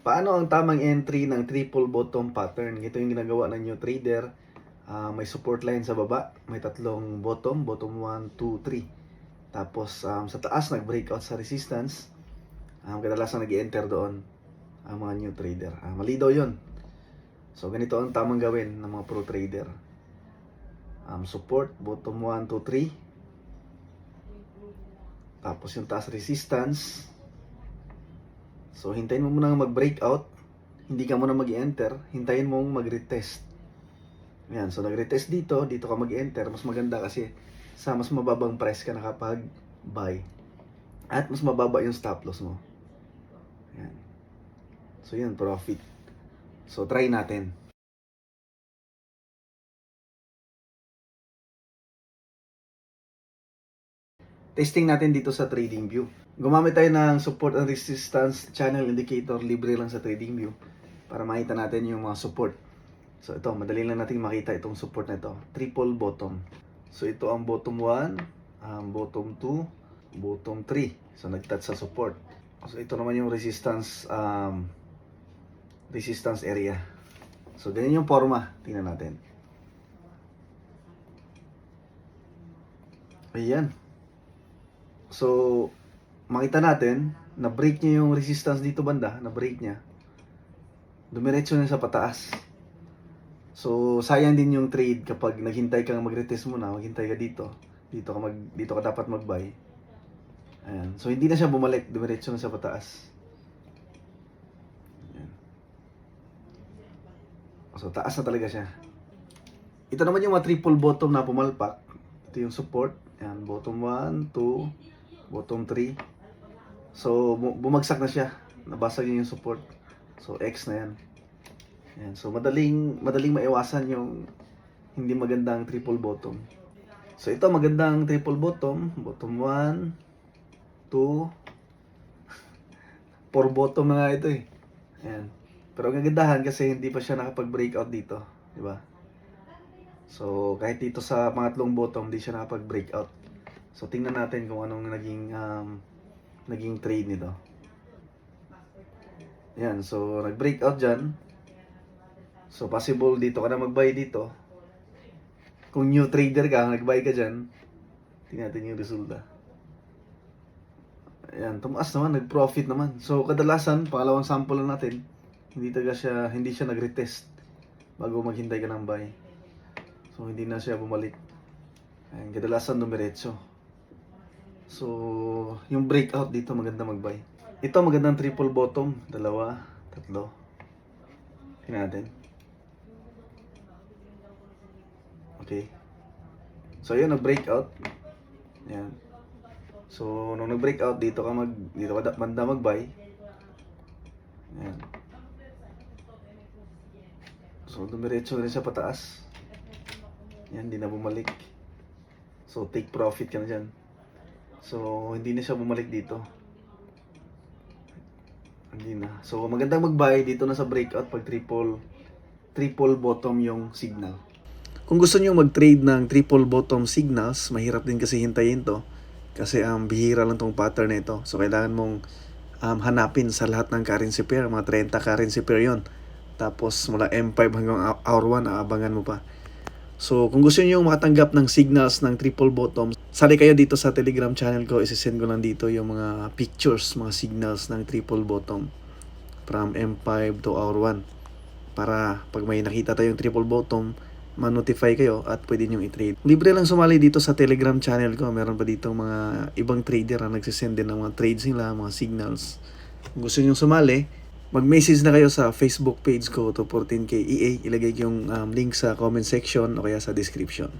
Paano ang tamang entry ng triple bottom pattern? Ito yung ginagawa ng new trader. May support line sa baba, may tatlong bottom, bottom 1, 2, 3. Tapos sa taas nag-breakout sa resistance. Kadalasan nag-enter doon ang mga new trader. Mali daw yun. So ganito ang tamang gawin ng mga pro trader. Support, bottom 1, 2, 3. Tapos yung taas resistance. So hintayin mo muna mag-breakout. Hindi ka muna mag-enter. Hintayin mo mag-retest. Yan, so nag-retest dito ka mag-enter. Mas maganda kasi sa mas mababang price ka nakapag-buy. At mas mababa yung stop loss mo. Yan. So yun, profit. So try natin. Testing natin dito sa TradingView. Gumamit tayo ng support and resistance channel indicator, libre lang sa TradingView para makita natin yung mga support. So ito, madali lang natin makita itong support na ito. Triple bottom. So ito ang bottom 1, bottom 2, bottom 3. So nag-touch sa support. So ito naman yung resistance area. So ganyan yung forma. Tingnan natin. Ayan. So makita natin na break niya yung resistance dito banda, na break niya. Dumiretso na sa pataas. So sayang din yung trade kapag naghintay kang mag-retest muna, maghintay ka dito. Dito ka dapat mag-buy. Ayan. So hindi na siya bumalik, dumiretso na sa pataas. Ayan. So taas na talaga siya. Ito naman yung mga triple bottom na pumalpak. Ito yung support. Ayan, bottom 1, 2, bottom 3. So bumagsak na siya. Nabasag yung support. So X na yan. Ayan. So madaling maiwasan yung hindi magandang triple bottom. So ito magandang triple bottom. Bottom 1, 2, 4 bottom na nga ito eh. Ayan. Pero ang kagandahan kasi hindi pa siya nakapag-breakout dito. Diba? So kahit dito sa pangatlong bottom, hindi siya nakapag-breakout. So tingnan natin kung anong naging trade nito. Ayan. So nag-breakout dyan. So possible dito ka na mag-buy dito. Kung new trader ka, nag-buy ka dyan, tingnan natin yung resulta. Ayan, tumaas naman, nag-profit naman. So kadalasan, pangalawang sample lang natin, hindi siya nag-retest bago maghintay ka ng buy. So hindi na siya bumalik. Ayan, kadalasan dumiretso. So yung breakout dito maganda mag-buy. Ito magandang triple bottom, 2, 3. Tingnan natin. Okay. So yun, nag-breakout. Ayan. So nung nag-breakout, dito ka banda mag-buy. Ayan. So dumiretso rin siya pataas. Ayan, hindi na bumalik. So take profit ka na dyan. So hindi na siya bumalik dito. Hindi na. So magandang mag-buy dito na sa breakout pag triple bottom yung signal. Kung gusto niyo mag-trade ng triple bottom signals, mahirap din kasi hintayin to. Kasi bihira lang tong pattern na ito. So kailangan mong hanapin sa lahat ng currency pair. Mga 30 currency pair yon. Tapos mula M5 hanggang hour 1, aabangan mo pa. So kung gusto niyo makatanggap ng signals ng triple bottom, sali kayo dito sa Telegram channel ko. Isisend ko lang dito yung mga pictures, mga signals ng triple bottom from M5 to hour 1. Para pag may nakita tayong triple bottom, ma-notify kayo at pwede nyo i-trade. Libre lang sumali dito sa Telegram channel ko. Meron pa dito mga ibang trader na nagsisend din ng mga trades nila, mga signals. Kung gusto nyo sumali, mag-message na kayo sa Facebook page ko to 14K EA. Ilagay yung link sa comment section o kaya sa description.